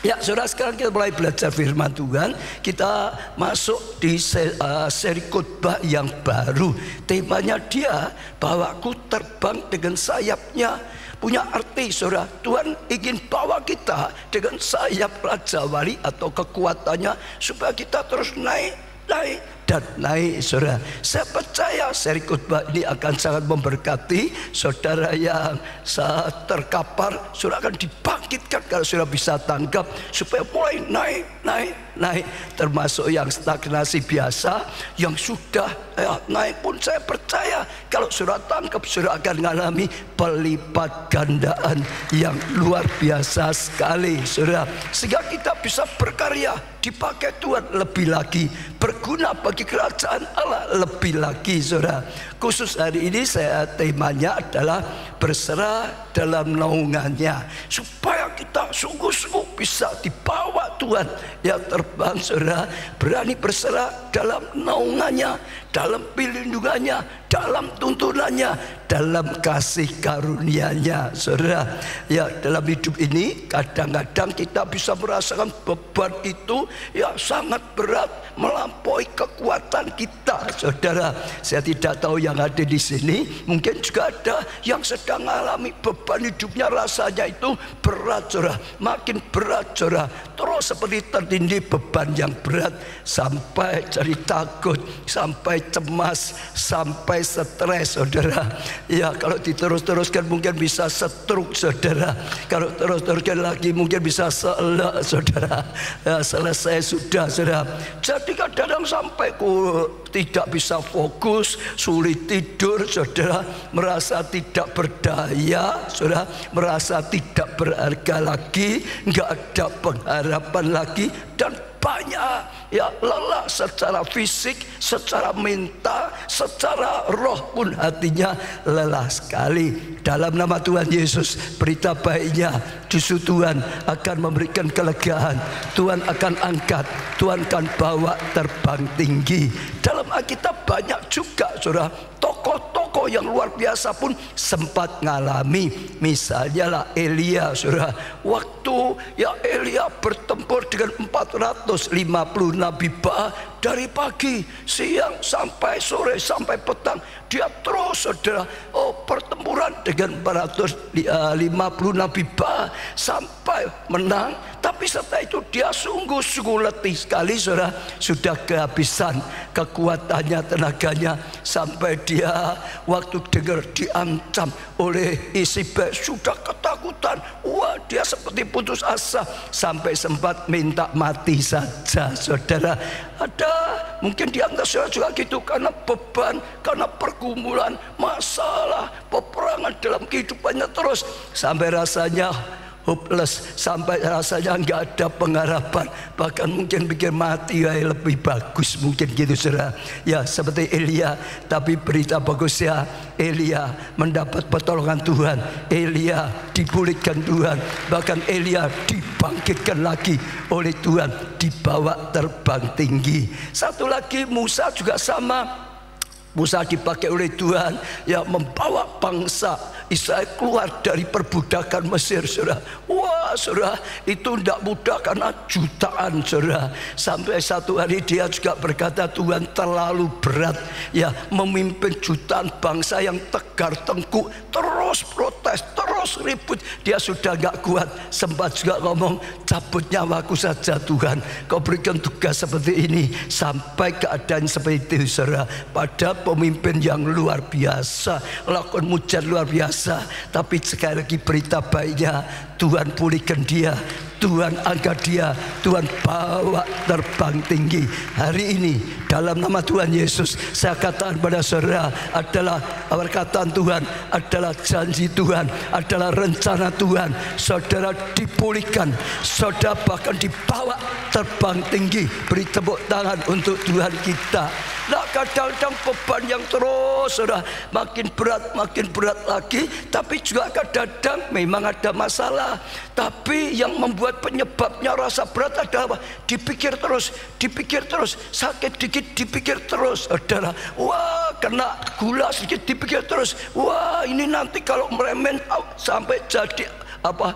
Ya, saudara, sekarang kita mulai belajar firman Tuhan. Kita masuk di seri khotbah yang baru. Temanya dia, bawaku terbang dengan sayapnya. Punya arti, saudara. Tuhan ingin bawa kita dengan sayap Raja Wali atau kekuatannya, supaya kita terus naik dan naik, saudara. Saya percaya seri khotbah ini akan sangat memberkati saudara yang terkapar. Saudara akan dibangkitkan kalau saudara bisa tangkap, supaya mulai naik. Termasuk yang stagnasi biasa, yang sudah naik pun saya percaya kalau saudara tangkap, saudara akan mengalami pelipat gandaan yang luar biasa sekali, saudara. Sehingga kita bisa berkarya, dipakai Tuhan lebih lagi, berguna bagi kerajaan Allah lebih lagi, saudara. Khusus hari ini temanya adalah berserah dalam naungannya, supaya kita sungguh-sungguh bisa dibawa Tuhan yang terbang, saudara. Berani berserah dalam naungannya, dalam perlindungannya, dalam tuntunannya, dalam kasih karunia-Nya, saudara. Ya, dalam hidup ini kadang-kadang kita bisa merasakan beban itu ya sangat berat, melampaui kekuatan kita, saudara. Saya tidak tahu yang ada di sini, mungkin juga ada yang sedang mengalami beban hidupnya, rasanya itu berat, saudara. Makin berat, saudara. Terus seperti tertindih beban yang berat, sampai jadi takut, sampai cemas, sampai stres, saudara. Ya, kalau diterus-teruskan mungkin bisa stroke, saudara. Kalau terus-teruskan lagi mungkin bisa selek, saudara. Ya, selesai sudah, saudara. Jadi kadang-kadang sampai tidak bisa fokus, sulit tidur, saudara. Merasa tidak berdaya, saudara. Merasa tidak berharga lagi, nggak ada pengharapan lagi, dan banyak ya lelah secara fisik, secara mental, secara roh pun hatinya lelah sekali. Dalam nama Tuhan Yesus, berita baiknya justru Tuhan akan memberikan kelegaan. Tuhan akan angkat, Tuhan akan bawa terbang tinggi. Dalam Alkitab banyak juga, saudara, tokoh-tokoh yang luar biasa pun sempat ngalami. Misalnya lah Elia, saudara. Waktu ya Elia bertempur dengan 450 nabi Baal, dari pagi, siang, sampai sore, sampai petang, dia terus, saudara, pertempuran dengan 450 nabi Baal sampai menang. Tapi setelah itu dia sungguh-sungguh letih sekali, saudara. Sudah kehabisan kekuatannya, tenaganya, sampai dia waktu dengar diancam oleh Isibel sudah ketakutan. Wah, dia seperti putus asa, sampai sempat minta mati saja, saudara. Ada mungkin di antara saudara juga gitu, karena beban, karena pergumulan, masalah, peperangan dalam kehidupannya terus, sampai rasanya hopeless, sampai rasanya nggak ada pengharapan, bahkan mungkin pikir mati ya lebih bagus, mungkin gitu, saudara. Ya, seperti Elia. Tapi berita bagusnya, Elia mendapat pertolongan Tuhan, Elia dipulihkan Tuhan, bahkan Elia dibangkitkan lagi oleh Tuhan, dibawa terbang tinggi. Satu lagi, Musa juga sama. Musa dipakai oleh Tuhan yang membawa bangsa Israel keluar dari perbudakan Mesir, saudara. Wah, saudara, itu tidak mudah karena jutaan, saudara. Sampai satu hari dia juga berkata, Tuhan terlalu berat ya memimpin jutaan bangsa yang tegar tengkuk, terus protes, terus ribut. Dia sudah gak kuat, sempat juga ngomong, cabut nyawaku saja Tuhan, kau berikan tugas seperti ini. Sampai keadaan seperti itu, saudara. Pada pemimpin yang luar biasa, lakukan mujizat luar biasa. Tapi sekali lagi berita baiknya, Tuhan pulihkan dia, Tuhan angkat dia, Tuhan bawa terbang tinggi. Hari ini dalam nama Tuhan Yesus, saya katakan pada saudara, adalah perkataan Tuhan, adalah janji Tuhan, adalah rencana Tuhan. Saudara dipulihkan, saudara bahkan dibawa terbang tinggi. Beri tepuk tangan untuk Tuhan kita. Nah, kadang-kadang beban yang terus, saudara, makin berat lagi. Tapi juga kadang-kadang memang ada masalah. Tapi yang membuat penyebabnya rasa berat adalah apa? Dipikir terus, sakit dikit dipikir terus, saudara. Wah, kena gula sedikit dipikir terus. Wah, ini nanti kalau meremen sampai jadi apa,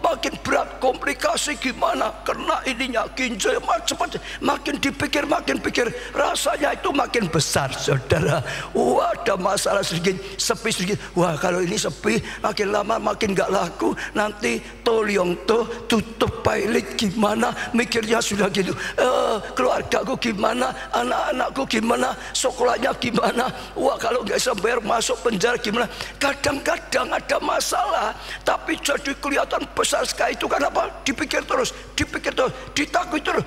makin berat, komplikasi gimana, kena ininya ginjal macam-macam, makin dipikir makin pikir, rasanya itu makin besar saudara. Wah, ada masalah sedikit, sepi sedikit, wah kalau ini sepi makin lama makin gak laku, nanti toliong tutup pilot gimana, mikirnya sudah gitu. Keluargaku gimana, anak-anakku gimana, sekolahnya gimana, wah kalau nggak bisa bayar masuk penjara gimana. Kadang-kadang ada masalah tapi jadi kelihatan besar sekali. Itu kan apa? Dipikir terus, ditakut terus,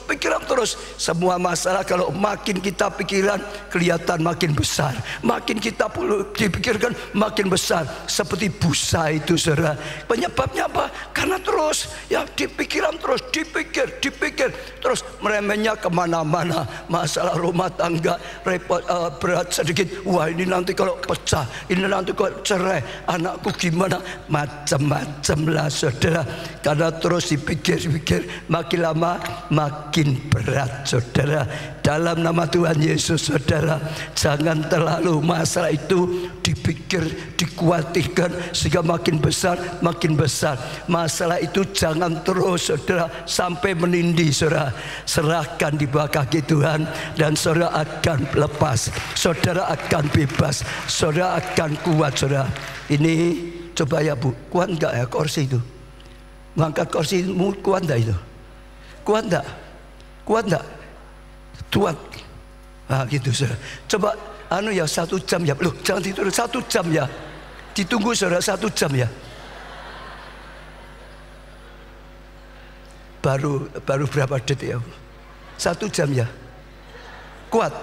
pikiran terus. Semua masalah kalau makin kita pikiran kelihatan makin besar, makin kita dipikirkan makin besar. Seperti busa itu saudara. Penyebabnya apa? Karena terus ya dipikiran terus, dipikir terus, meremehnya kemana-mana. Masalah rumah tangga repot, berat sedikit, wah ini nanti kalau pecah, ini nanti kalau cerai, anakku gimana, macam-macam lah saudara. Karena terus dipikir-pikir, makin lama makin berat saudara. Dalam nama Tuhan Yesus saudara, jangan terlalu masalah itu dipikir, dikhawatirkan sehingga makin besar. Masalah itu jangan terus saudara sampai menindih saudara. Serahkan di bawah kaki Tuhan dan saudara akan lepas, saudara akan bebas, saudara akan kuat saudara. Ini coba ya Bu, kuat enggak ya kursi itu? Mengangkat kursimu kuat enggak itu? Kuat enggak? Kuat. Nah gitu saudara. Coba ya 1 jam ya. Loh jangan tidur 1 jam ya. Ditunggu saudara 1 jam ya. Baru berapa detik ya? 1 jam ya. Kuat.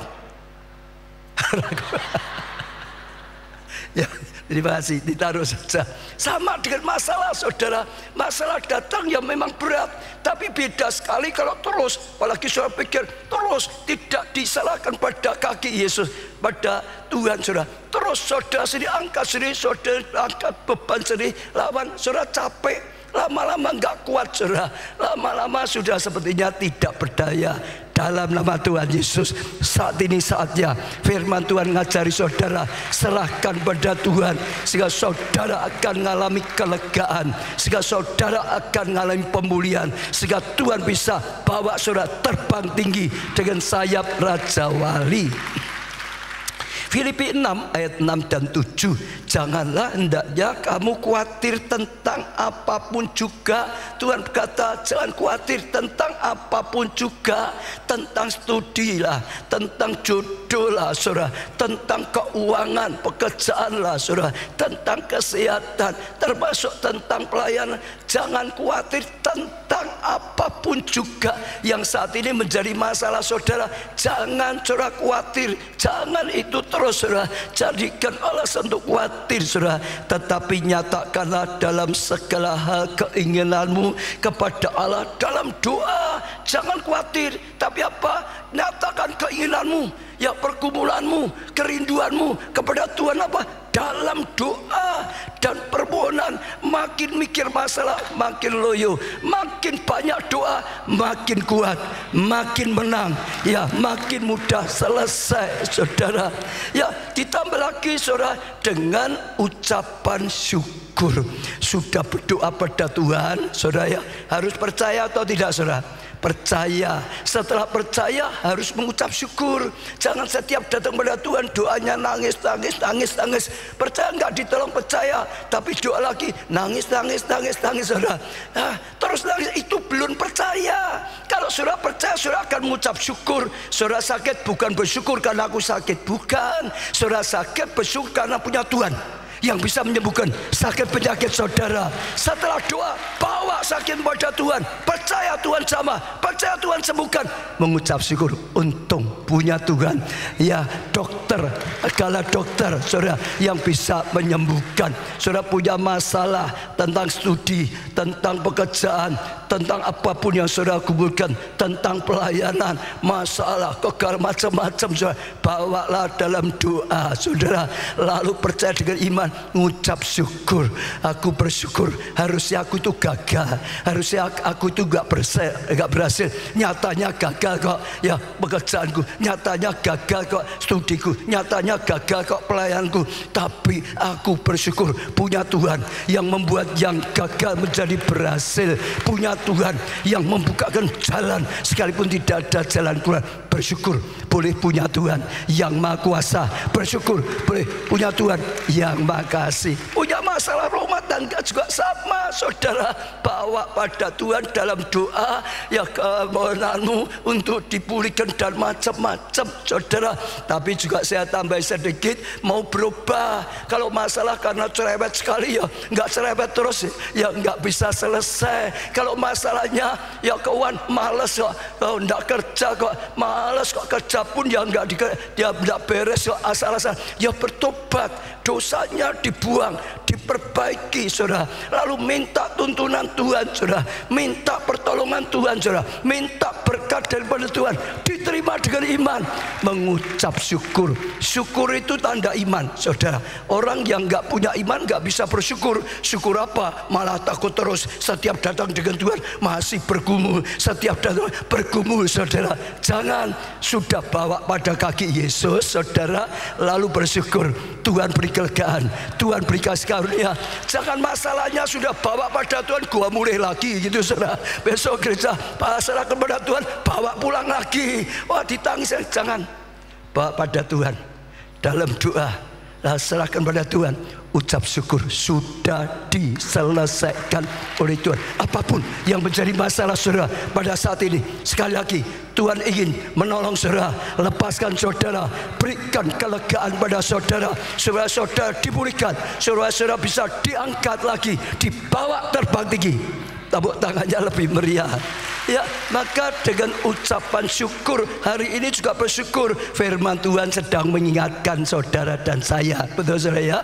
Ya, terima kasih, ditaruh saja. Sama dengan masalah saudara, masalah datang yang memang berat, tapi beda sekali kalau terus, apalagi saudara pikir terus, tidak disalahkan pada kaki Yesus, pada Tuhan saudara. Terus saudara sendiri angkat sendiri, saudara angkat beban sendiri, lawan saudara capek, lama-lama nggak kuat saudara, lama-lama sudah sepertinya tidak berdaya. Dalam nama Tuhan Yesus, saat ini saatnya firman Tuhan ngajari saudara, serahkan pada Tuhan sehingga saudara akan mengalami kelegaan, sehingga saudara akan mengalami pemulihan, sehingga Tuhan bisa bawa saudara terbang tinggi dengan sayap Raja Wali. Filipi 6 ayat 6 dan 7. Janganlah hendaknya kamu khawatir tentang apapun juga. Tuhan berkata jangan khawatir tentang apapun juga. Tentang studi lah, tentang jodoh lah saudara, tentang keuangan, pekerjaan lah saudara, tentang kesehatan, termasuk tentang pelayanan. Jangan khawatir tentang apapun juga yang saat ini menjadi masalah saudara. Jangan saudara khawatir, jangan itu terus saudara jadikan alasan untuk khawatir saudara, tetapi nyatakanlah dalam segala hal keinginanmu kepada Allah dalam doa. Jangan khawatir, tapi apa? Nyatakan keinginanmu, ya pergumulanmu, kerinduanmu kepada Tuhan apa? Dalam doa dan permohonan. Makin mikir masalah makin loyo, makin banyak doa makin kuat, makin menang, ya makin mudah selesai saudara. Ya ditambah lagi saudara dengan ucapan syukur. Sudah berdoa pada Tuhan saudara ya, harus percaya atau tidak saudara? Percaya. Setelah percaya harus mengucap syukur. Jangan setiap datang pada Tuhan doanya nangis. Percaya nggak ditolong percaya, tapi doa lagi nangis saudara. Terus nangis, itu belum percaya. Kalau saudara percaya, saudara akan mengucap syukur. Saudara sakit bukan bersyukur karena aku sakit, bukan. Saudara sakit bersyukur karena punya Tuhan yang bisa menyembuhkan sakit penyakit saudara. Setelah doa, bawa sakit pada Tuhan, percaya Tuhan sama, percaya Tuhan sembuhkan, mengucap syukur. Untung punya Tuhan, ya dokter, segala dokter saudara yang bisa menyembuhkan. Saudara punya masalah tentang studi, tentang pekerjaan, tentang apapun yang saudara kumpulkan, tentang pelayanan, masalah kekal macam-macam saudara, bawalah dalam doa saudara, lalu percaya dengan iman, mengucap syukur. Aku bersyukur, harusnya aku itu gagal, saya. Harusnya aku itu gak berhasil. Nyatanya gagal kok ya pekerjaanku. Nyatanya gagal kok studiku. Nyatanya gagal kok pelayanku. Tapi aku bersyukur punya Tuhan yang membuat yang gagal menjadi berhasil. Punya Tuhan yang membukakan jalan sekalipun tidak ada jalan keluar. Bersyukur boleh punya Tuhan yang Maha Kuasa. Bersyukur boleh punya Tuhan yang Maha Kasih. Punya masalah rumah tangga juga sama, saudara. Bawa pada Tuhan dalam doa ya kemohonanmu untuk dipulihkan dan macam-macam, saudara. Tapi juga saya tambah sedikit, mau berubah. Kalau masalah karena cerewet sekali ya nggak cerewet terus ya nggak bisa selesai. Kalau masalahnya ya kawan males kok, nggak kerja kok, males kok kerja pun ya nggak beres kok, asal-asal. Ya bertobat, dosanya dibuang, diperbaiki, saudara. Lalu minta tuntunan Tuhan, saudara. Minta pertolongan Tuhan, saudara. Minta berkat daripada Tuhan. Diterima dengan iman. Mengucap syukur. Syukur itu tanda iman, saudara. Orang yang nggak punya iman nggak bisa bersyukur. Syukur apa? Malah takut terus. Setiap datang dengan Tuhan masih bergumul. Setiap datang bergumul, saudara. Jangan, sudah bawa pada kaki Yesus, saudara. Lalu bersyukur. Tuhan beri kelegaan, Tuhan beri kasih karunia. Jangan masalahnya sudah bawa pada Tuhan, gua mulai lagi gitu, saudara. Besok gereja pasrah kepada Tuhan, bawa pulang lagi. Wah, ditangis. Jangan, bawa pada Tuhan dalam doa. Lah, serahkan pada Tuhan. Ucap syukur sudah diselesaikan oleh Tuhan. Apapun yang menjadi masalah saudara pada saat ini, sekali lagi Tuhan ingin menolong saudara, lepaskan saudara, berikan kelegaan pada saudara, saudara dipulihkan, saudara bisa diangkat lagi, dibawa terbang tinggi. Tepuk tangannya lebih meriah. Ya, maka dengan ucapan syukur hari ini juga bersyukur firman Tuhan sedang mengingatkan saudara dan saya. Betul, saudara ya?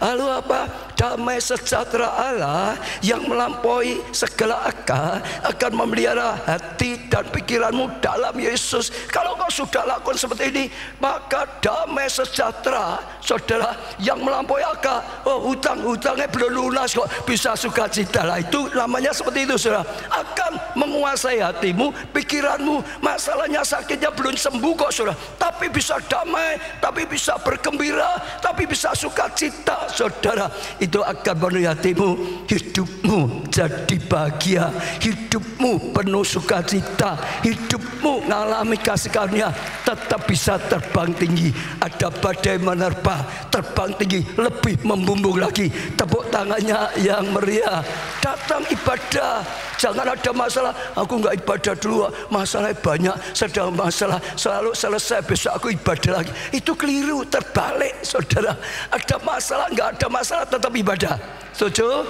Lalu apa? Damai sejahtera Allah yang melampaui segala akal akan memelihara hati dan pikiranmu dalam Yesus. Kalau kau sudah lakukan seperti ini, maka damai sejahtera, saudara, yang melampaui akal. Oh, hutangnya belum lunas kok bisa sukacita. Lah, itu namanya seperti itu, saudara. Akan menguasai hatimu, pikiranmu. Masalahnya sakitnya belum sembuh kok, saudara, tapi bisa damai, tapi bisa bergembira, tapi bisa sukacita, saudara. Itu akan memenuhi hatimu, hidupmu jadi bahagia, hidupmu penuh sukacita, hidupmu mengalami kasih karunia, tetap bisa terbang tinggi. Ada badai menerpa, terbang tinggi, lebih membumbung lagi. Tepuk tangannya yang meriah. Datang ibadah, jangan ada masalah, aku nggak ibadah dulu, masalah banyak, sedang masalah, selalu selesai besok aku ibadah lagi. Itu keliru, terbalik, saudara. Ada masalah, nggak ada masalah, tetap ibadah. Setuju?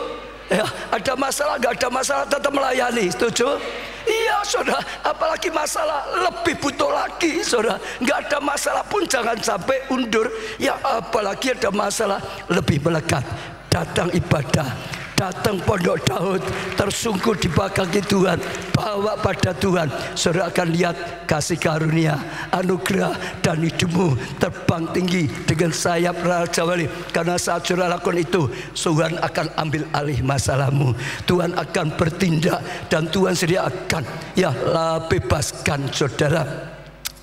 Ya, ada masalah, nggak ada masalah, tetap melayani. Setuju? Iya, saudara. Apalagi masalah lebih butuh lagi, saudara. Nggak ada masalah pun jangan sampai undur. Ya, apalagi ada masalah lebih melekat. Datang ibadah, datang pondok Daud, tersungkur di bawah kaki Tuhan, bawa pada Tuhan. Saudara akan lihat kasih karunia, anugerah, dan hidupmu terbang tinggi dengan sayap Raja Wali. Karena saat saudara lakukan itu, Tuhan akan ambil alih masalahmu. Tuhan akan bertindak dan Tuhan sendiri akan bebaskan saudara.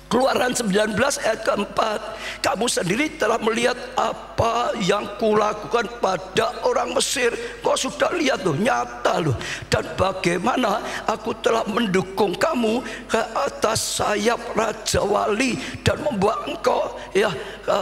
Keluaran 19 ayat keempat, kamu sendiri telah melihat apa yang kulakukan pada orang Mesir. Kau sudah lihat loh, nyata loh. Dan bagaimana aku telah mendukung kamu ke atas sayap Raja Wali dan membawa engkau,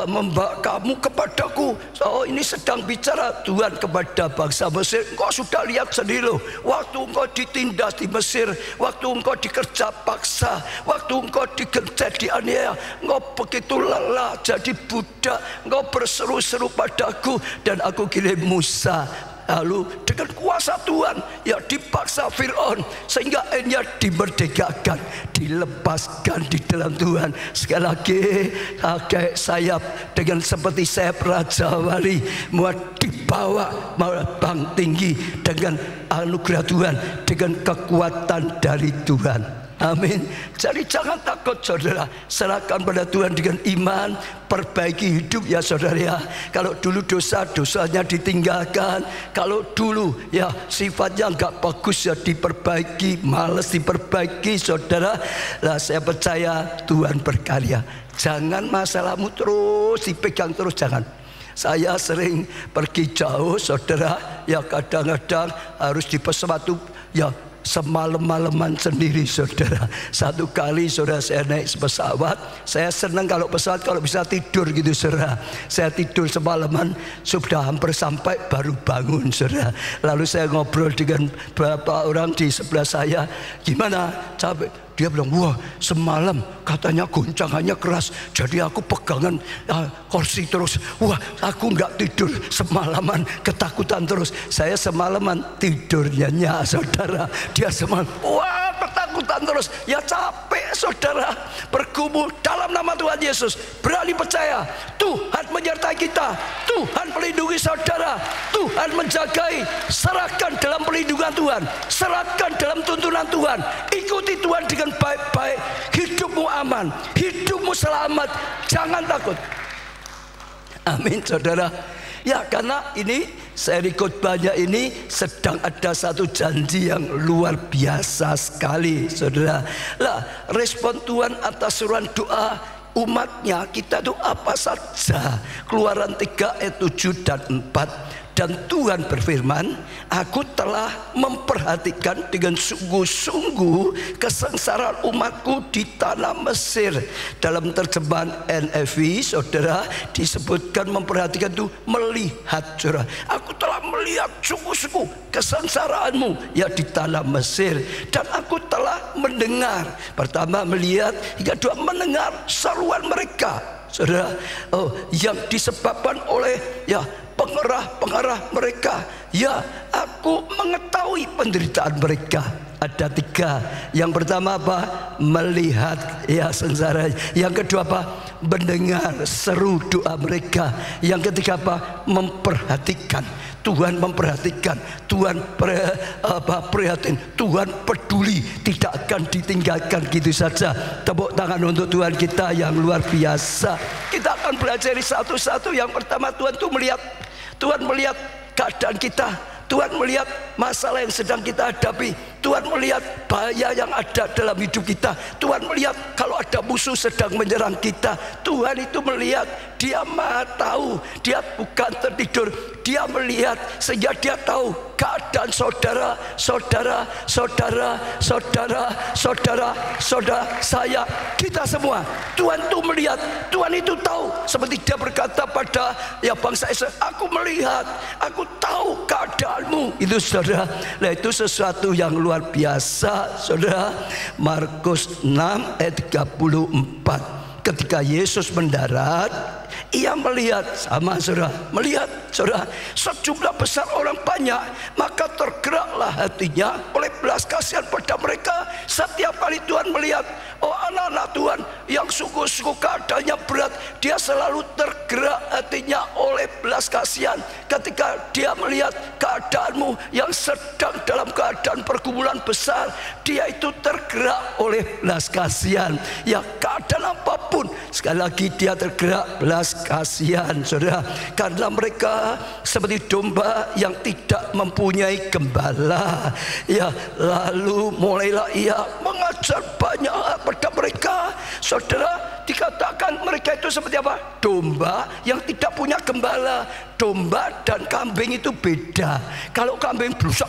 membawa kamu kepadaku. Oh, ini sedang bicara Tuhan kepada bangsa Mesir. Kau sudah lihat sendiri loh, waktu engkau ditindas di Mesir, waktu engkau dikerja paksa, waktu engkau digencet, dianiaya, engkau begitu lelah jadi budak, engkau berseru-seru padaku dan aku kirim Musa. Lalu dengan kuasa Tuhan ya dipaksa Fir'aun sehingga akhirnya dimerdekakan, dilepaskan di dalam Tuhan. Sekali lagi kayak sayap, dengan seperti sayap Raja Wali, mau dibawa terbang tinggi dengan anugerah Tuhan, dengan kekuatan dari Tuhan. Amin. Jadi jangan takut saudara, serahkan pada Tuhan dengan iman, perbaiki hidup ya saudara ya. Kalau dulu dosanya ditinggalkan, kalau dulu ya sifatnya enggak bagus ya diperbaiki, males diperbaiki saudara. Lah saya percaya Tuhan berkarya. Jangan masalahmu terus dipegang terus, jangan. Saya sering pergi jauh saudara, ya kadang-kadang harus di pesawat ya semalam-malaman sendiri saudara. Satu kali saudara saya naik pesawat, saya senang kalau pesawat kalau bisa tidur gitu saudara. Saya tidur semalaman, sudah hampir sampai baru bangun saudara. Lalu saya ngobrol dengan beberapa orang di sebelah saya, gimana capek? Dia bilang, wah semalam katanya goncangannya keras, jadi aku pegangan kursi terus. Wah aku nggak tidur semalaman, ketakutan terus. Saya semalaman tidurnya saudara. Dia semalam, wah ketakutan terus. Ya capek saudara. Bergumul dalam nama Tuhan Yesus. Berani percaya, Tuhan menyertai kita. Tuhan melindungi saudara. Tuhan menjagai. Serahkan dalam perlindungan Tuhan. Serahkan dalam tuntunan Tuhan. Ikuti Tuhan dengan baik-baik, hidupmu aman, hidupmu selamat, jangan takut. Amin saudara. Ya karena ini seri khotbahnya ini sedang ada satu janji yang luar biasa sekali saudara. Lah respon Tuhan atas seruan doa umatnya kita itu apa saja? Keluaran 3 ayat 7 dan 4. Dan Tuhan berfirman, aku telah memperhatikan dengan sungguh-sungguh kesengsaraan umatku di tanah Mesir. Dalam terjemahan NIV saudara disebutkan memperhatikan itu melihat saudara. Aku telah melihat sungguh-sungguh kesengsaraanmu ya di tanah Mesir. Dan aku telah mendengar, pertama melihat, hingga dua mendengar seruan mereka saudara, yang disebabkan oleh ya pengarah mereka. Ya aku mengetahui penderitaan mereka. Ada 3. Yang pertama apa? Melihat ya sengsara. Yang kedua apa? Mendengar seru doa mereka. Yang ketiga apa? Memperhatikan. Tuhan memperhatikan, Tuhan prihatin, Tuhan peduli, tidak akan ditinggalkan gitu saja. Tepuk tangan untuk Tuhan kita yang luar biasa. Kita akan belajar satu-satu. Yang pertama, Tuhan tuh melihat, Tuhan melihat keadaan kita, Tuhan melihat masalah yang sedang kita hadapi, Tuhan melihat bahaya yang ada dalam hidup kita, Tuhan melihat kalau ada musuh sedang menyerang kita. Tuhan itu melihat, Dia Maha tahu, Dia bukan tertidur, Dia melihat sehingga Dia tahu keadaan saudara saya, kita semua. Tuhan itu melihat, Tuhan itu tahu. Seperti Dia berkata pada ya bangsa Israel, aku melihat, aku tahu keadaanmu. Itu saudara. Nah itu sesuatu yang luar biasa saudara. Markus 6 ayat 34. Ketika Yesus mendarat, Ia melihat sama saudara, melihat saudara sejumlah besar orang banyak, maka tergeraklah hatinya oleh belas kasihan pada mereka. Setiap kali Tuhan melihat, oh anak-anak Tuhan yang sungguh-sungguh keadaannya berat, Dia selalu tergerak hatinya oleh belas kasihan. Ketika Dia melihat keadaanmu yang sedang dalam keadaan pergumulan besar, Dia itu tergerak oleh belas kasihan. Ya keadaan apapun, sekali lagi Dia tergerak belas kasihan saudara. Karena mereka seperti domba yang tidak mempunyai gembala. Ya lalu mulailah Ia mengajar banyak pada mereka. Saudara, dikatakan mereka itu seperti apa? Domba yang tidak punya gembala. Domba dan kambing itu beda. Kalau kambing blusuk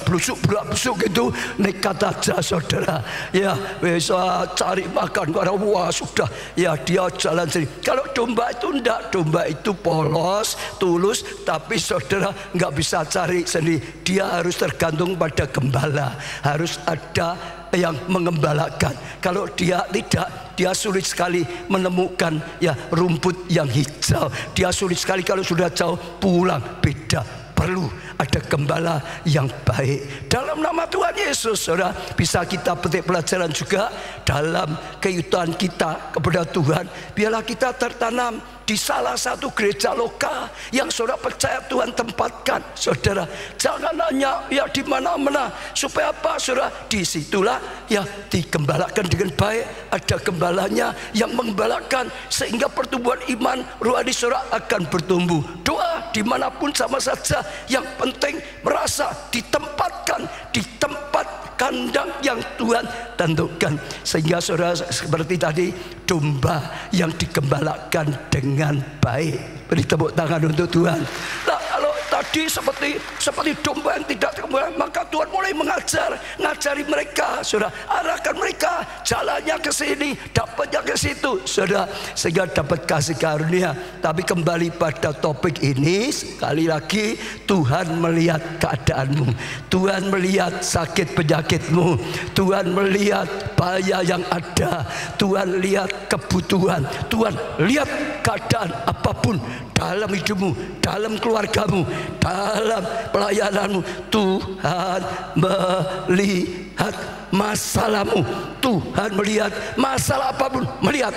itu nekat aja saudara. Ya bisa cari makan karena wah sudah ya dia jalan sendiri. Kalau domba itu enggak, domba itu polos, tulus, tapi saudara nggak bisa cari sendiri. Dia harus tergantung pada gembala. Harus ada yang mengembalakan. Kalau dia tidak, dia sulit sekali menemukan ya rumput yang hijau. Dia sulit sekali kalau sudah jauh pulang. Beda, perlu ada gembala yang baik. Dalam nama Tuhan Yesus saudara, bisa kita petik pelajaran juga dalam kehidupan kita kepada Tuhan. Biarlah kita tertanam di salah satu gereja lokal yang saudara percaya Tuhan tempatkan, saudara. Jangan hanya ya di mana-mana. Supaya apa, saudara? Disitulah ya digembalakan dengan baik. Ada gembalanya yang menggembalakan, sehingga pertumbuhan iman rohani saudara akan bertumbuh. Doa dimanapun sama saja. Yang penting merasa ditempatkan di tempat kandang yang Tuhan tentukan, sehingga saudara seperti tadi, domba yang digembalakan dengan baik. Beri tepuk tangan untuk Tuhan. Nah, kalau tadi seperti domba yang tidak digembalakan, maka Tuhan mulai ngajari mereka, saudara, arahkan mereka jalannya ke sini, dapatnya ke situ, saudara, sehingga dapat kasih karunia. Tapi kembali pada topik ini, sekali lagi, Tuhan melihat keadaanmu, Tuhan melihat sakit penyakitmu, Tuhan melihat bahaya yang ada, Tuhan lihat kebutuhan, Tuhan lihat keadaan apapun dalam hidupmu, dalam keluargamu, dalam pelayananmu. Tuhan melihat masalahmu, Tuhan melihat masalah apapun, melihat.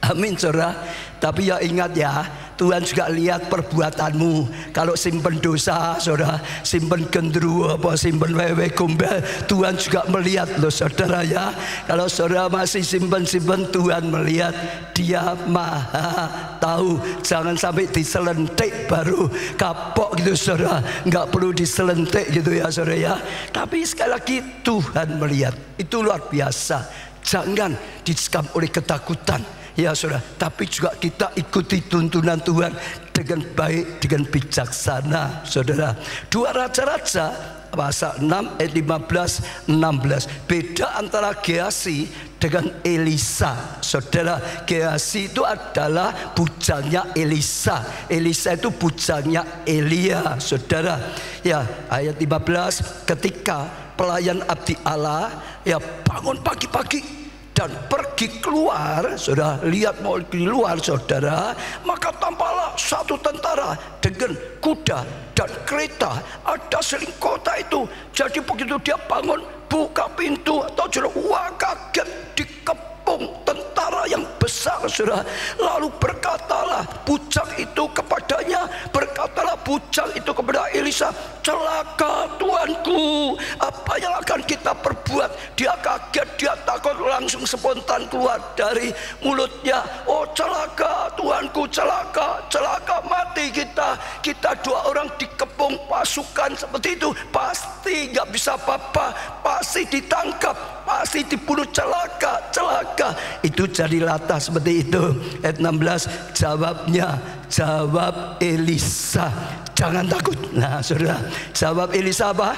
Amin, saudara. Tapi ya ingat ya, Tuhan juga lihat perbuatanmu. Kalau simpen dosa, saudara, simpen gendruwo, apa simpen wewe gombel, Tuhan juga melihat loh, saudara ya. Kalau saudara masih simpen, Tuhan melihat. Dia maha tahu. Jangan sampai diselentik baru kapok gitu, saudara. Nggak perlu diselentik gitu ya, saudara ya. Tapi sekali lagi, Tuhan melihat. Itu luar biasa. Jangan disekam oleh ketakutan, ya saudara, tapi juga kita ikuti tuntunan Tuhan dengan baik, dengan bijaksana, saudara. 2 Raja-Raja pasal 6 ayat 15-16. Beda antara Gehazi dengan Elisa, saudara. Gehazi itu adalah bujangnya Elisa. Elisa itu bujangnya Elia, saudara. Ya, ayat 15, ketika pelayan abdi Allah ya bangun pagi-pagi dan pergi keluar, saudara, lihat mau keluar, saudara, maka tampaklah satu tentara dengan kuda dan kereta ada seling kota itu. Jadi begitu dia bangun, buka pintu atau jalan, wah kaget, dikepung tentara yang besar, saudara. Lalu berkatalah bujang itu kepadanya, berkatalah bujang itu kepada Elisa, celaka tuanku, apa yang akan kita perbuat? Dia kaget, dia takut, langsung spontan keluar dari mulutnya, oh celaka tuanku, celaka, celaka, mati kita. Kita 2 orang dikepung pasukan seperti itu, pasti nggak bisa apa-apa, pasti ditangkap, pasti dibunuh, celaka, celaka. Itu jadi latah seperti itu. Ayat 16, jawab Elisa, jangan takut. Nah, saudara, jawab Elisa apa?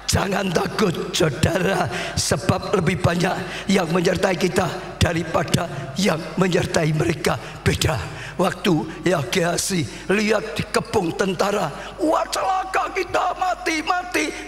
Jangan takut, saudara, sebab lebih banyak yang menyertai kita daripada yang menyertai mereka. Beda. Waktu ya Gehazi lihat dikepung tentara, wah celaka kita, mati.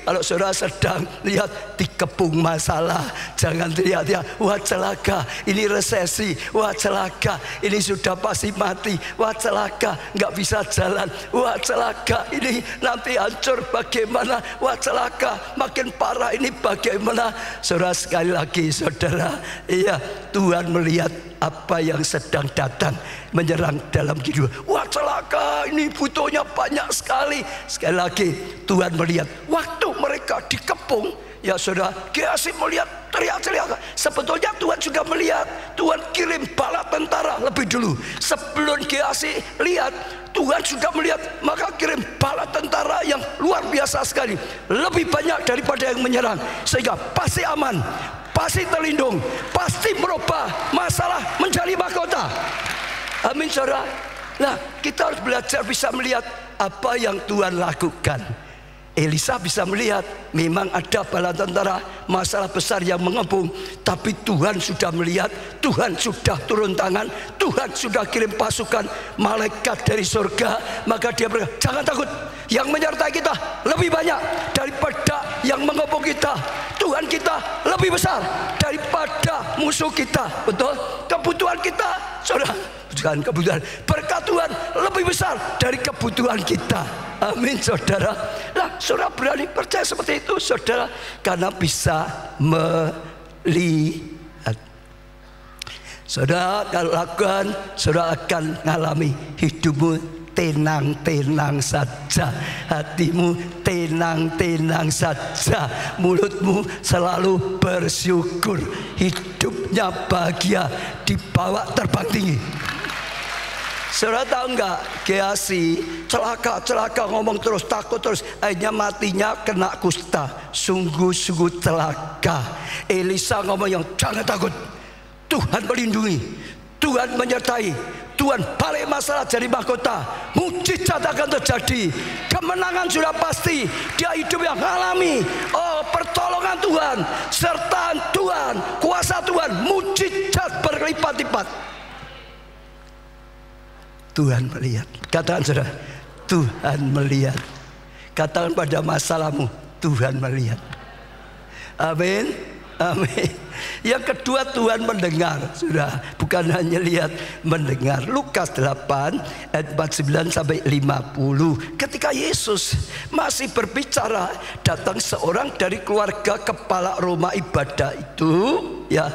Kalau saudara sedang lihat dikepung masalah, jangan lihat ya, wah celaka, ini resesi, wah celaka, ini sudah pasti mati, wah celaka, nggak bisa jalan, wah celaka, ini nanti hancur bagaimana, wah celaka, makin parah ini bagaimana. Saudara, sekali lagi, saudara, iya, Tuhan melihat apa yang sedang datang menyerang dalam kehidupan. Wah celaka, ini butuhnya banyak sekali. Sekali lagi, Tuhan melihat waktu mereka dikepung, ya saudara, Gehazi melihat teriak-teriak. Sebetulnya Tuhan juga melihat. Tuhan kirim bala tentara lebih dulu. Sebelum Gehazi lihat, Tuhan sudah melihat, maka kirim bala tentara yang luar biasa sekali, lebih banyak daripada yang menyerang, sehingga pasti aman, pasti terlindung, pasti merubah masalah menjadi mahkota. Amin, saudara. Nah, kita harus belajar bisa melihat apa yang Tuhan lakukan. Elisa bisa melihat memang ada bala tentara, masalah besar yang mengepung, tapi Tuhan sudah melihat, Tuhan sudah turun tangan, Tuhan sudah kirim pasukan malaikat dari surga. Maka dia berkata, jangan takut, yang menyertai kita lebih banyak daripada yang mengepung kita. Tuhan kita lebih besar daripada musuh kita. Betul? Kebutuhan kita, saudara, bukan kebutuhan, berkat Tuhan lebih besar dari kebutuhan kita. Amin, saudara. Nah, saudara berani percaya seperti itu, saudara, karena bisa melihat. Saudara kalau lakukan, saudara akan mengalami hidupmu tenang-tenang saja, hatimu tenang-tenang saja, mulutmu selalu bersyukur, hidupnya bahagia, dibawa terbang tinggi. Saudara tahu nggak, Gehazi celaka ngomong terus, takut terus, akhirnya matinya kena kusta. Sungguh-sungguh celaka. Elisa ngomong yang jangan takut, Tuhan melindungi, Tuhan menyertai, Tuhan balik masalah jadi mahkota, mujizat akan terjadi, kemenangan sudah pasti. Dia hidup yang alami, oh pertolongan Tuhan, sertaan Tuhan, kuasa Tuhan, mujizat berlipat-lipat. Tuhan melihat. Katakan saudara, Tuhan melihat. Katakan pada masalahmu, Tuhan melihat. Amin, amin. Yang kedua, Tuhan mendengar. Sudah, bukan hanya lihat, mendengar. Lukas 8 ayat 49 sampai 50. Ketika Yesus masih berbicara, datang seorang dari keluarga kepala rumah ibadah itu, ya,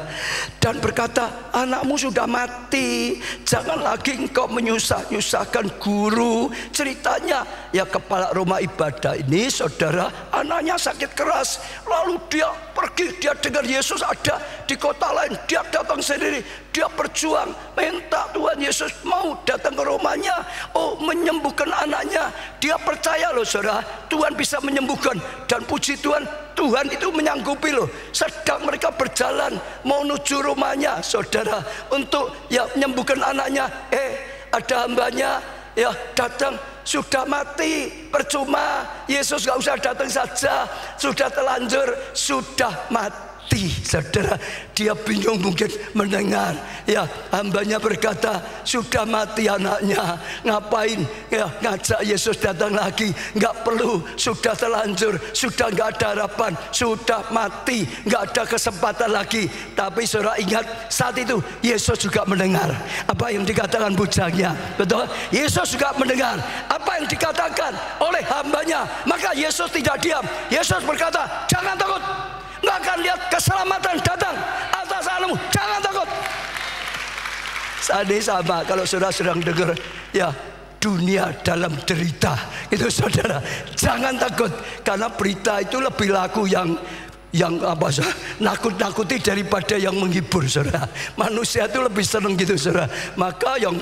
dan berkata, anakmu sudah mati, jangan lagi engkau menyusah-nyusahkan guru. Ceritanya, ya, kepala rumah ibadah ini, saudara, anaknya sakit keras, lalu dia pergi, dia dengar Yesus ada di kota lain, dia datang sendiri, dia berjuang, minta Tuhan Yesus mau datang ke rumahnya, oh menyembuhkan anaknya. Dia percaya loh saudara, Tuhan bisa menyembuhkan, dan puji Tuhan, Tuhan itu menyanggupi loh. Sedang mereka berjalan mau menuju rumahnya saudara, untuk ya menyembuhkan anaknya, ada hambanya ya datang, sudah mati, percuma, Yesus gak usah datang saja, sudah terlanjur, sudah mati. Saudara, dia bingung mungkin mendengar, ya, hambanya berkata sudah mati anaknya, ngapain ya ngajak Yesus datang lagi, nggak perlu, sudah terlanjur, sudah nggak ada harapan, sudah mati, nggak ada kesempatan lagi. Tapi saudara ingat, saat itu Yesus juga mendengar apa yang dikatakan bujangnya, betul? Yesus juga mendengar apa yang dikatakan oleh hambanya, maka Yesus tidak diam. Yesus berkata, jangan takut, nggak akan lihat keselamatan datang atas anakmu, jangan takut. Saat ini sama, kalau saudara sedang dengar, ya, dunia dalam derita, itu saudara, jangan takut, karena berita itu lebih laku yang apa, nakut-nakuti daripada yang menghibur, saudara. Manusia itu lebih senang gitu, saudara. Maka yang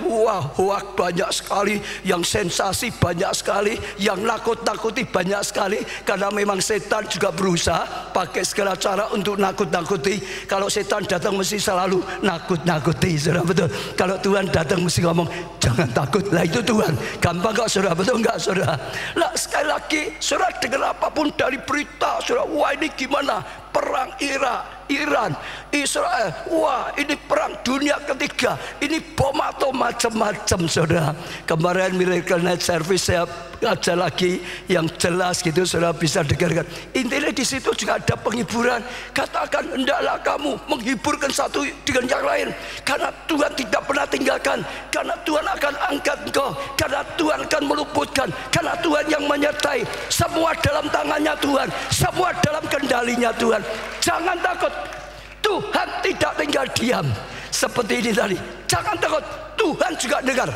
hoak banyak sekali, yang sensasi banyak sekali, yang nakut-nakuti banyak sekali, karena memang setan juga berusaha pakai segala cara untuk nakut-nakuti. Kalau setan datang mesti selalu nakut-nakuti, saudara, betul. Kalau Tuhan datang mesti ngomong jangan takut, lah itu Tuhan. Gampang kok, saudara, betul enggak, saudara? Lah sekali lagi, saudara dengar apapun dari berita, saudara, wah ini gimana? Perang Iran, Israel, wah ini perang dunia ketiga, ini bom atau macam-macam, saudara. Kemarin Miracle Night Service saya aja lagi yang jelas gitu, saudara bisa dengarkan. Intinya di situ juga ada penghiburan. Katakan hendaklah kamu menghiburkan satu dengan yang lain, karena Tuhan tidak pernah tinggalkan, karena Tuhan akan angkat engkau, karena Tuhan akan meluputkan, karena Tuhan yang menyertai. Semua dalam tangannya Tuhan, semua dalam kendalinya Tuhan. Jangan takut, Tuhan tidak tinggal diam. Seperti ini tadi, jangan takut, Tuhan juga dengar.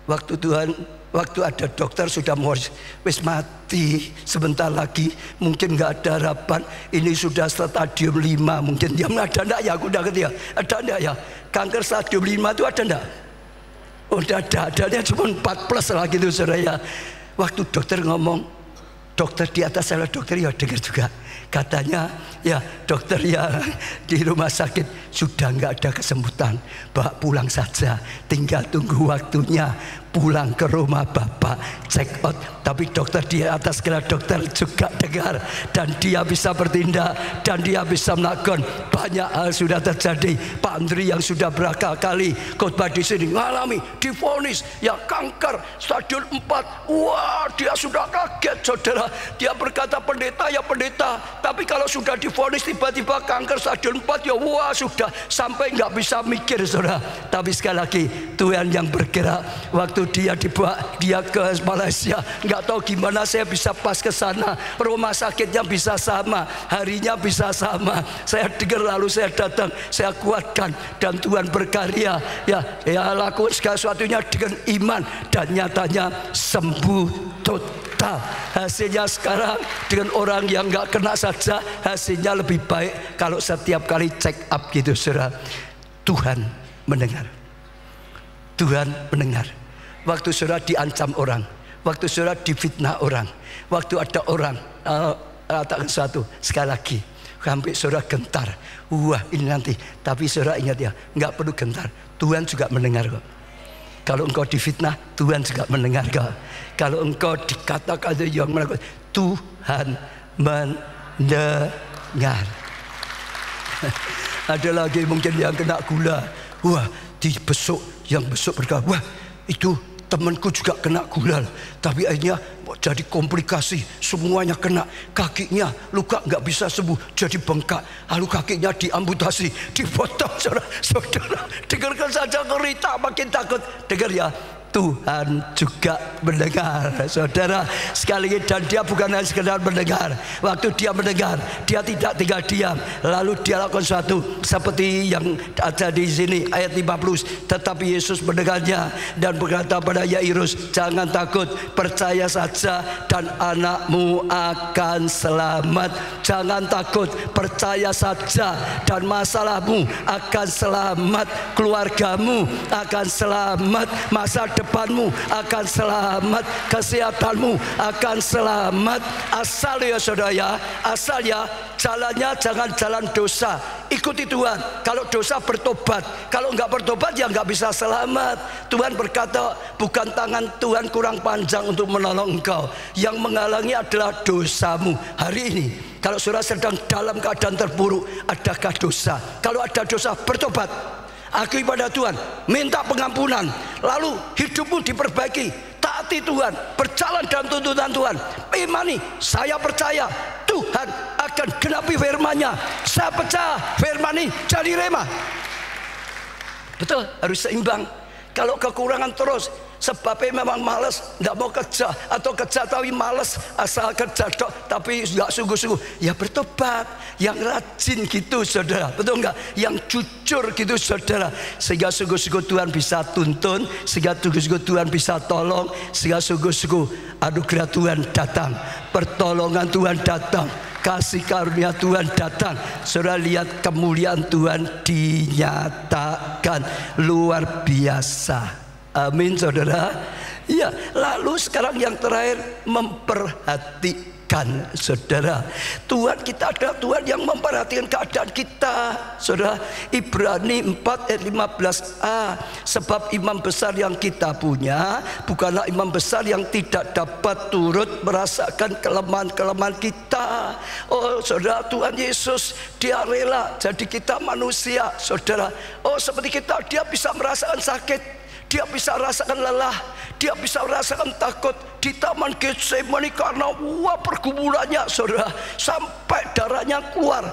Waktu ada dokter sudah mau wis mati, sebentar lagi mungkin nggak ada harapan, ini sudah stadium 5 mungkin. Dia ada enggak ya, aku udah ngerti ya, ada enggak ya, kanker stadium 5 itu ada enggak? Udah adanya cuma 4+ lagi itu, saudara, ya. Waktu dokter ngomong, dokter di atas saya, dokter ya dengar juga, katanya ya dokter ya di rumah sakit sudah nggak ada kesembuhan, bawa pulang saja, tinggal tunggu waktunya pulang ke rumah Bapak, check out. Tapi dokter di atas kira dokter juga dengar, dan dia bisa bertindak, dan dia bisa melakukan banyak hal. Sudah terjadi. Pak Andri yang sudah berkali-kali khotbah di sini ngalami divonis ya kanker stadium 4. Wah, dia sudah kaget, saudara. Dia berkata, pendeta ya pendeta, tapi kalau sudah divonis tiba-tiba kanker stadium 4 ya wah, sudah sampai nggak bisa mikir, saudara. Tapi sekali lagi Tuhan yang bergerak. Waktu Waktu dibawa dia ke Malaysia, nggak tahu gimana saya bisa pas ke sana. Rumah sakitnya bisa sama, harinya bisa sama. Saya dengar lalu saya datang, saya kuatkan dan Tuhan berkarya. Ya lakukan segala sesuatunya dengan iman dan nyatanya sembuh total. Hasilnya sekarang dengan orang yang nggak kena saja hasilnya lebih baik kalau setiap kali check up gitu, saudara. Tuhan mendengar. Tuhan mendengar. Waktu saudara diancam orang, waktu saudara difitnah orang, waktu ada orang katakan sesuatu, sekali lagi sampai saudara gentar, wah ini nanti. Tapi saudara ingat ya, nggak perlu gentar, Tuhan juga mendengar kok. Kalau engkau difitnah, Tuhan juga mendengar kok. Kalau engkau dikatakan yang melakukan, Tuhan mendengar. Ada lagi mungkin yang kena gula, wah dibesuk, yang besuk berkata, wah itu temanku juga kena gula, tapi akhirnya jadi komplikasi, semuanya kena. Kakinya luka nggak bisa sembuh, jadi bengkak, lalu kakinya diamputasi, dipotong. Saudara dengarkan saja, cerita makin takut. Dengar ya, Tuhan juga mendengar, saudara. Sekali lagi, dan dia bukan hanya sekedar mendengar. Waktu dia mendengar, dia tidak tinggal diam, lalu dia lakukan sesuatu seperti yang ada di sini ayat 50. Tetapi Yesus mendengarnya dan berkata pada Yairus, jangan takut, percaya saja dan anakmu akan selamat. Jangan takut, percaya saja dan masalahmu akan selamat, keluargamu akan selamat, masa depanmu akan selamat, kesehatanmu akan selamat. Asal ya saudara ya, asal ya jalannya jangan jalan dosa. Ikuti Tuhan. Kalau dosa bertobat, kalau enggak bertobat ya enggak bisa selamat. Tuhan berkata, bukan tangan Tuhan kurang panjang untuk menolong engkau, yang menghalangi adalah dosamu. Hari ini kalau saudara sedang dalam keadaan terburuk, adakah dosa? Kalau ada dosa, bertobat, akui pada Tuhan, minta pengampunan, lalu hidupmu diperbaiki, taati Tuhan, berjalan dalam tuntunan Tuhan, imani, saya percaya Tuhan akan genapi firman-Nya. Saya percaya firman ini jadi rema. Betul, harus seimbang. Kalau kekurangan terus, sebabnya memang malas, nggak mau kerja, atau kerja tapi malas, asal kerja dok, tapi nggak sungguh-sungguh, ya bertobat, yang rajin gitu saudara, betul nggak? Yang jujur gitu saudara, sehingga sungguh-sungguh Tuhan bisa tuntun, sehingga sungguh-sungguh Tuhan bisa tolong, sehingga sungguh-sungguh anugerah Tuhan datang, pertolongan Tuhan datang, kasih karunia Tuhan datang. Saudara lihat kemuliaan Tuhan dinyatakan luar biasa. Amin saudara. Ya, lalu sekarang yang terakhir, memperhatikan saudara. Tuhan kita adalah Tuhan yang memperhatikan keadaan kita saudara. Ibrani 4 ayat 15a, sebab imam besar yang kita punya bukanlah imam besar yang tidak dapat turut merasakan kelemahan-kelemahan kita. Oh saudara, Tuhan Yesus dia rela jadi kita manusia saudara. Oh seperti kita, dia bisa merasakan sakit, dia bisa rasakan lelah, dia bisa rasakan takut di taman Getsemani karena pergumulannya saudara, sampai darahnya keluar,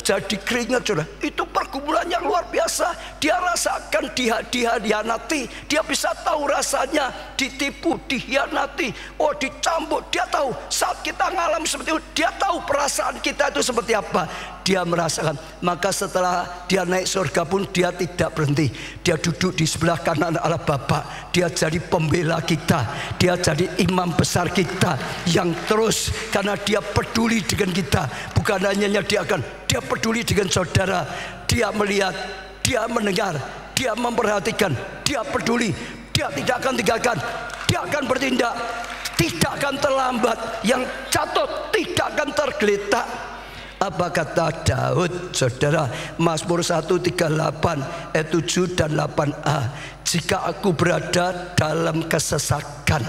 jadi keringat saudara. Itu pergumulan yang luar biasa. Dia rasakan dihianati, dia bisa tahu rasanya ditipu, dihianati, dicambuk. Dia tahu saat kita ngalami seperti itu, dia tahu perasaan kita itu seperti apa. Dia merasakan. Maka setelah dia naik surga pun dia tidak berhenti. Dia duduk di sebelah kanan Allah Bapa. Dia jadi pembela kita, dia jadi imam besar kita yang terus, karena dia peduli dengan kita. Bukan hanya dia peduli dengan saudara. Dia melihat, dia mendengar, dia memperhatikan, dia peduli. Dia tidak akan tinggalkan, dia akan bertindak, tidak akan terlambat. Yang jatuh tidak akan tergeletak. Apa kata Daud saudara? Mazmur 138 ayat 7 dan 8a. Jika aku berada dalam kesesakan,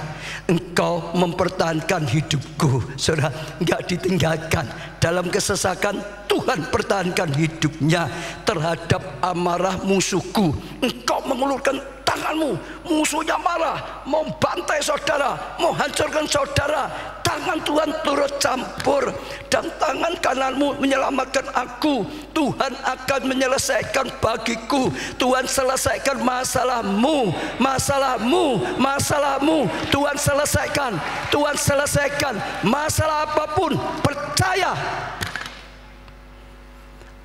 Engkau mempertahankan hidupku. Saudara, enggak ditinggalkan. Dalam kesesakan Tuhan pertahankan hidupnya terhadap amarah musuhku. Engkau mengulurkan tanganmu, musuhnya marah, mau bantai saudara, mau hancurkan saudara. tangan Tuhan turut campur, dan tangan kananmu menyelamatkan aku. Tuhan akan menyelesaikan bagiku. Tuhan selesaikan masalahmu, masalahmu, masalahmu. Tuhan selesaikan, Tuhan selesaikan masalah apapun. Percaya.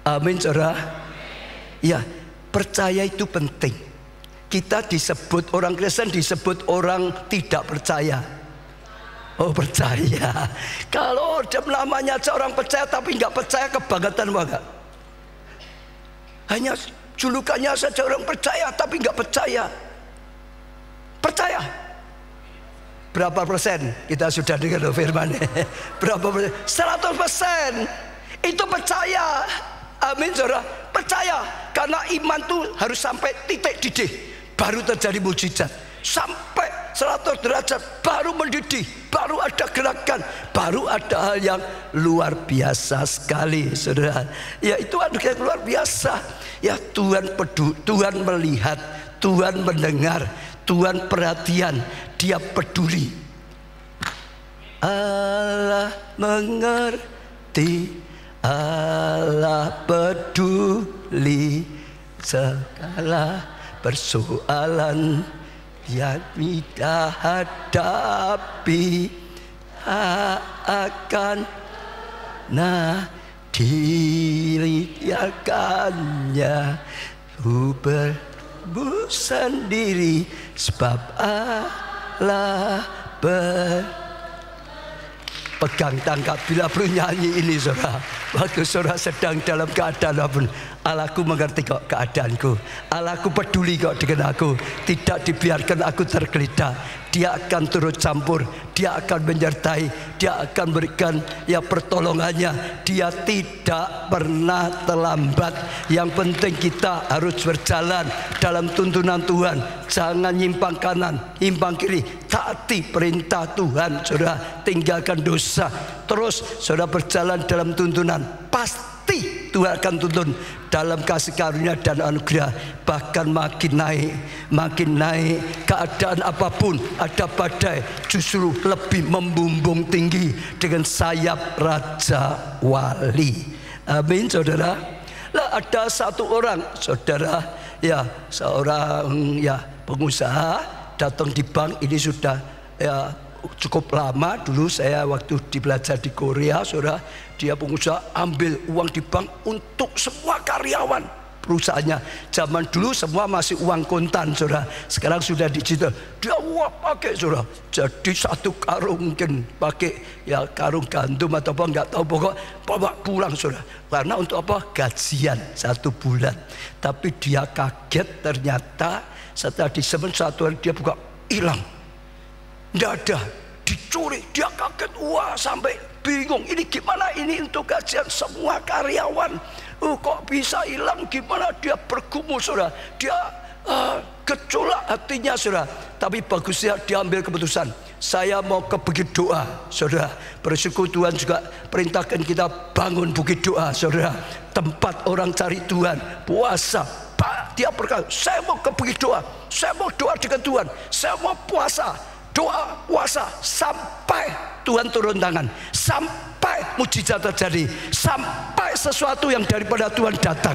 Amin, saudara. Ya, percaya itu penting. Kita disebut orang Kristen, disebut orang tidak percaya. Oh, percaya. Kalau namanya seorang percaya tapi nggak percaya, kebanggaan enggak? Hanya julukannya saja orang percaya tapi nggak percaya. Percaya. Berapa persen? Kita sudah dengar firman. Berapa persen? 100%. Itu percaya. Amin, saudara. Percaya. Karena iman itu harus sampai titik didih, baru terjadi mujizat. Sampai 100 derajat baru mendidih, baru ada gerakan, baru ada hal yang luar biasa sekali, saudara. Ya, itu anugerah yang luar biasa. Ya, Tuhan melihat, Tuhan mendengar, Tuhan perhatian, Dia peduli. Allah mengerti, Allah peduli segala persoalan yang kita hadapi, akan diriakannya. Ku berbu sendiri sebab Allah pegang tangkap bila perlu nyanyi ini, saudara. Waktu saudara sedang dalam keadaan apapun, Allahku mengerti kok keadaanku, Allahku peduli kok dengan aku. Tidak dibiarkan aku tergeletak. Dia akan turut campur, Dia akan menyertai, Dia akan berikan ya pertolongannya. Dia tidak pernah terlambat. Yang penting kita harus berjalan dalam tuntunan Tuhan. Jangan nyimpang kanan, nyimpang kiri. Taati perintah Tuhan, saudara. Tinggalkan dosa. Terus saudara berjalan dalam tuntunan. Pasti Tuhan akan tuntun dalam kasih karunia dan anugerah. Bahkan makin naik keadaan apapun, ada badai, justru lebih membumbung tinggi dengan sayap Raja Wali. Amin, saudara. Lah, ada satu orang, saudara, ya, seorang ya pengusaha datang di bank. Ini sudah ya cukup lama. Dulu saya waktu belajar di Korea, saudara, dia pengusaha ambil uang di bank untuk semua karyawan perusahaannya. Zaman dulu semua masih uang kontan, saudara. Sekarang sudah digital. Dia pakai, saudara. Jadi satu karung mungkin pakai ya karung gandum atau apa, nggak tahu, pokok bawa pulang, saudara. Karena untuk apa? Gajian 1 bulan. Tapi dia kaget, ternyata setelah disemprot satu hari dia buka, hilang. Tidak ada, dicuri. Dia kaget, wah, sampai bingung. Ini gimana ini untuk gajian semua karyawan? Kok bisa hilang? Gimana? Dia bergumul, saudara. Dia gejolak hatinya, saudara. Tapi bagusnya dia ambil keputusan. Saya mau ke bukit doa, saudara. Bersyukur Tuhan juga perintahkan kita bangun bukit doa, saudara. Tempat orang cari Tuhan, puasa. Dia berkata, saya mau ke bukit doa. Saya mau doa dengan Tuhan. Saya mau puasa. Doa, puasa, sampai Tuhan turun tangan, sampai mujizat terjadi, sampai sesuatu yang daripada Tuhan datang.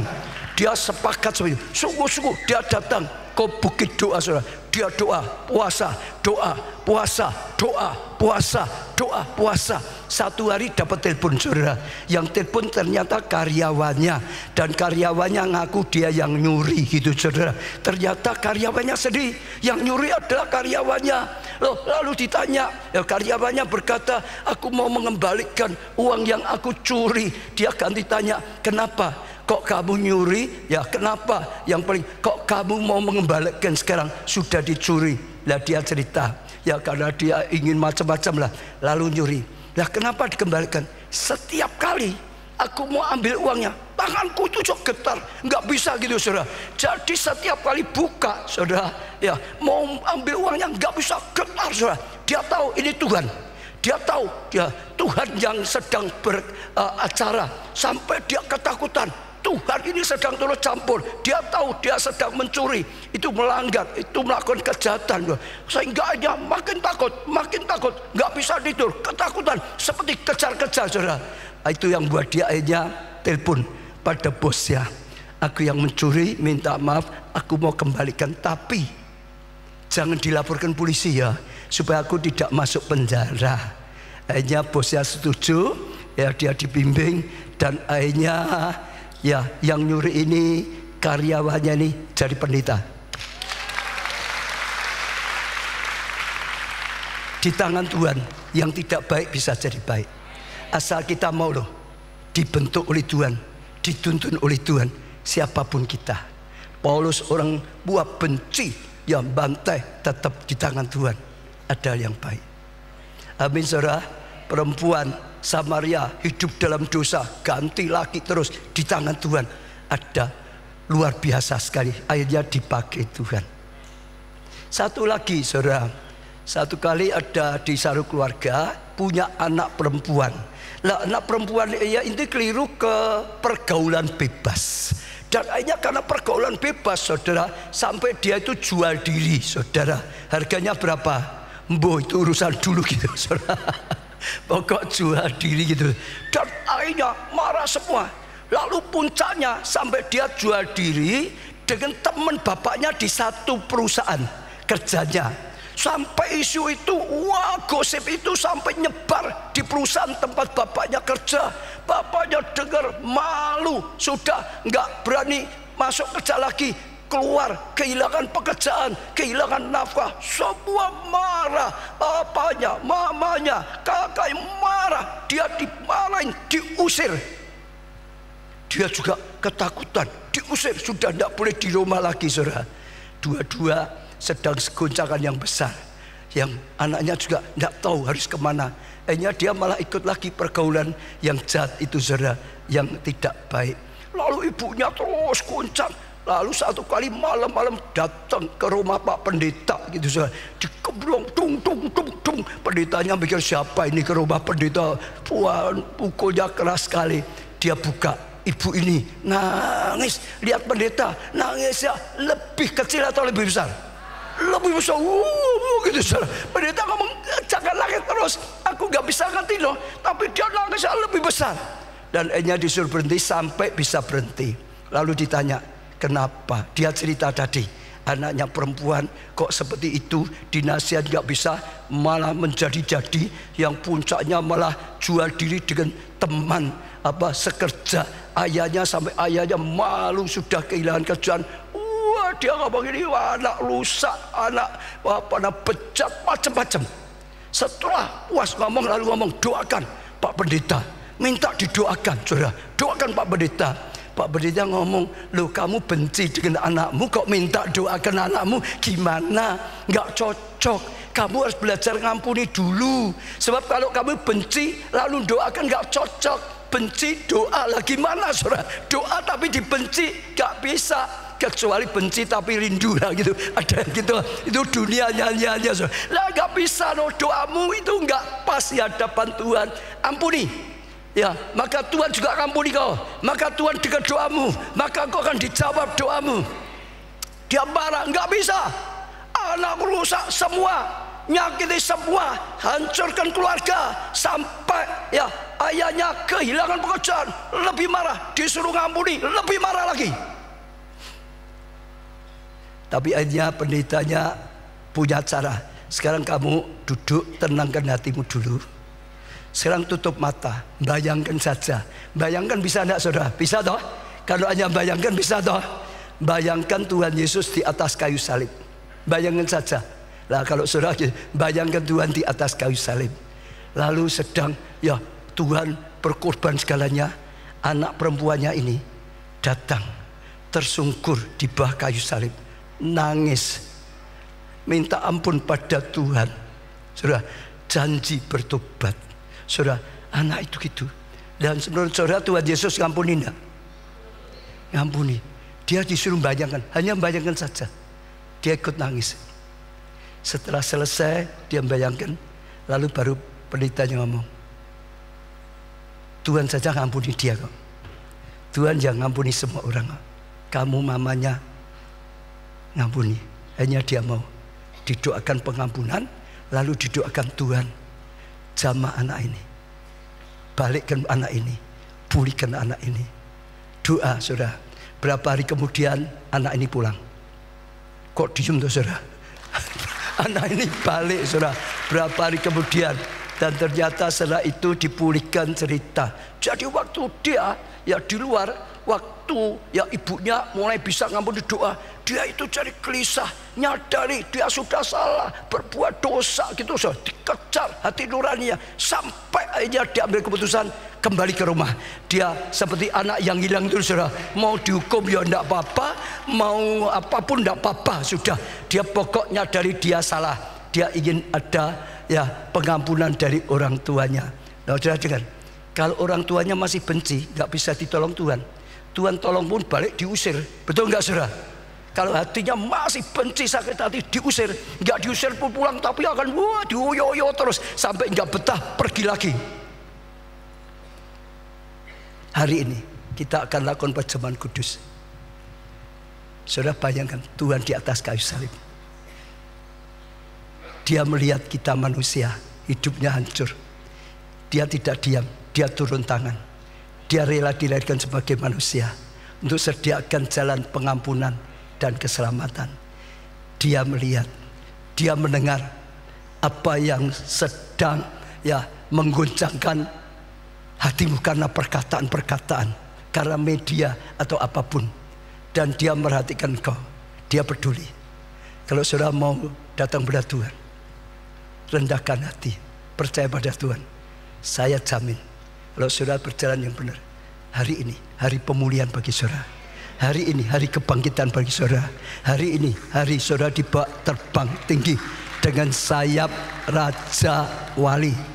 Dia sepakat seperti itu. Sungguh-sungguh dia datang ke bukit doa, saudara. Dia doa, puasa, doa, puasa, doa, puasa, doa, puasa. Satu hari dapat telepon, saudara. Yang telepon ternyata karyawannya, dan karyawannya ngaku dia yang nyuri, gitu, saudara. Ternyata karyawannya sedih, yang nyuri adalah karyawannya. Loh, lalu ditanya, ya, karyawannya berkata, aku mau mengembalikan uang yang aku curi. Dia ganti tanya, kenapa? Kok kamu nyuri? Ya, kenapa? Yang paling, kok kamu mau mengembalikan sekarang? Sudah dicuri. Lah, dia cerita, ya karena dia ingin macam-macam lah, lalu nyuri. Lah, kenapa dikembalikan? Setiap kali aku mau ambil uangnya, tanganku itu getar, nggak bisa gitu, saudara. Jadi setiap kali buka, saudara, ya mau ambil uangnya nggak bisa, getar, saudara. Dia tahu ini Tuhan. Dia tahu ya Tuhan yang sedang beracara, sampai dia ketakutan. Tuhan ini sedang turut campur. Dia tahu dia sedang mencuri, itu melanggar, itu melakukan kejahatan. Sehingga dia makin takut, nggak bisa tidur, ketakutan, seperti kejar-kejar, saudara. Itu yang buat dia akhirnya telepon pada bosnya. Aku yang mencuri, minta maaf, aku mau kembalikan, tapi jangan dilaporkan polisi ya, supaya aku tidak masuk penjara. Akhirnya bosnya setuju, ya dia dibimbing, dan akhirnya ya yang nyuri ini karyawannya ini jadi pendeta. Di tangan Tuhan yang tidak baik bisa jadi baik, asal kita mau loh dibentuk oleh Tuhan, dituntun oleh Tuhan, siapapun kita. Paulus orang buah benci, yang bantai, tetap di tangan Tuhan ada yang baik. Amin, saudara. Perempuan Samaria hidup dalam dosa, ganti laki terus, di tangan Tuhan ada luar biasa sekali, akhirnya dipakai Tuhan. Satu lagi, saudara, satu kali ada di satu keluarga punya anak perempuan. Lah anak perempuan ya ini keliru ke pergaulan bebas. Dan akhirnya karena pergaulan bebas, saudara, sampai dia itu jual diri, saudara. Harganya berapa? Mbok itu urusan dulu gitu, saudara. Pokok jual diri gitu. Dan akhirnya marah semua. Lalu puncaknya sampai dia jual diri dengan teman bapaknya di satu perusahaan kerjanya. Sampai isu itu, wah, gosip itu sampai nyebar di perusahaan tempat bapaknya kerja. Bapaknya dengar malu, sudah nggak berani masuk kerja lagi, keluar, kehilangan pekerjaan, kehilangan nafkah, semua marah. Papanya, mamanya, kakaknya marah, dia dimarahin, diusir. Dia juga ketakutan, diusir, sudah tidak boleh di rumah lagi, saudara. Dua-dua sedang goncangan yang besar, yang anaknya juga tidak tahu harus kemana. Akhirnya dia malah ikut lagi pergaulan yang jahat itu, saudara, yang tidak baik. Lalu ibunya terus goncang. Lalu satu kali malam-malam datang ke rumah Pak Pendeta gitu, saudara. Dikeblong, tung. Pendetanya mikir, siapa ini ke rumah pendeta? Puan, pukulnya keras sekali. Dia buka, ibu ini nangis. Lihat pendeta nangisnya lebih kecil atau lebih besar? Lebih besar, gitu, saudara. Pendeta ngomong, jangan nangis terus, aku nggak bisa ngerti loh. Tapi dia nangisnya lebih besar. Dan akhirnya disuruh berhenti sampai bisa berhenti. Lalu ditanya, kenapa? Dia cerita tadi, anaknya perempuan kok seperti itu, dinasihat nggak bisa, malah menjadi-jadi, yang puncaknya malah jual diri dengan teman sekerja ayahnya, sampai ayahnya malu, sudah kehilangan kerjaan. Wah, dia ngomong ini, wah, anak rusak, anak bejat, macam-macam. Setelah puas ngomong, lalu ngomong, doakan Pak Pendeta, minta didoakan, saudara, doakan Pak Pendeta. Pak Pendeta ngomong, loh, kamu benci dengan anakmu kok minta doakan anakmu, gimana? Nggak cocok. Kamu harus belajar ngampuni dulu. Sebab kalau kamu benci lalu doakan, nggak cocok. Benci doa lah gimana, saudara? Doa tapi dibenci nggak bisa. Kecuali benci tapi rindu lah gitu. Ada yang gitu. Itu dunia nyanyi-nyanyi, saudara. Lah nggak bisa, no, doamu itu nggak pas di hadapan Tuhan. Ampuni. Ya, maka Tuhan juga ampuni kau. Maka Tuhan dengar doamu, maka kau akan dijawab doamu. Dia marah, nggak bisa. Anak rusak semua, nyakiti semua, hancurkan keluarga, sampai ya ayahnya kehilangan pekerjaan, lebih marah, disuruh ngampuni, lebih marah lagi. Tapi akhirnya pendetanya punya cara. Sekarang kamu duduk, tenangkan hatimu dulu. Sekarang tutup mata, bayangkan saja. Bayangkan bisa enggak, saudara? Bisa toh? Kalau hanya bayangkan bisa toh? Bayangkan Tuhan Yesus di atas kayu salib. Bayangkan saja. Lah kalau saudara bayangkan Tuhan di atas kayu salib. Lalu sedang ya Tuhan berkorban segalanya. Anak perempuannya ini datang tersungkur di bawah kayu salib, nangis, minta ampun pada Tuhan. Saudara, janji bertobat. Saudara, anak itu gitu. Dan menurut saudara Tuhan Yesus ngampuni enggak? Ngampuni. Dia disuruh bayangkan, hanya bayangkan saja. Dia ikut nangis. Setelah selesai dia bayangkan, lalu baru pendetanya ngomong, Tuhan saja ngampuni dia kok. Tuhan yang ngampuni semua orang. Kamu mamanya ngampuni. Hanya dia mau didoakan pengampunan, lalu didoakan Tuhan, jamah anak ini, balikkan anak ini, pulihkan anak ini. Doa, saudara. Berapa hari kemudian anak ini pulang. Kok diem tuh, saudara? Anak ini balik, saudara. Berapa hari kemudian, dan ternyata setelah itu dipulihkan cerita. Jadi waktu dia ya di luar, waktu ya ibunya mulai bisa ngampuni doa, dia itu jadi gelisah, nyadari dia sudah salah, berbuat dosa gitu, so dikejar hati nuraninya, sampai akhirnya dia ambil keputusan kembali ke rumah. Dia seperti anak yang hilang itu, saudara. Mau dihukum ya enggak apa-apa, mau apapun enggak apa-apa, sudah. Dia pokoknya dari dia salah, dia ingin ada ya pengampunan dari orang tuanya. Nah, saudara dengar, kalau orang tuanya masih benci, enggak bisa ditolong Tuhan. Tuhan tolong pun balik diusir, betul enggak, saudara? Kalau hatinya masih benci, sakit hati, diusir. Enggak diusir pun pulang, tapi akan dioyo-oyo terus sampai enggak betah, pergi lagi. Hari ini kita akan lakukan perjamuan kudus. Saudara bayangkan Tuhan di atas kayu salib. Dia melihat kita manusia, hidupnya hancur. Dia tidak diam, dia turun tangan. Dia rela dilahirkan sebagai manusia untuk sediakan jalan pengampunan dan keselamatan. Dia melihat, dia mendengar apa yang sedang ya mengguncangkan hatimu karena perkataan-perkataan, karena media atau apapun. Dan dia merhatikan kau, dia peduli. Kalau saudara mau datang pada Tuhan, rendahkan hati, percaya pada Tuhan. Saya jamin, kalau saudara berjalan yang benar, hari ini hari pemulihan bagi saudara. Hari ini hari kebangkitan bagi saudara. Hari ini hari saudara dibawa terbang tinggi dengan sayap Raja Wali.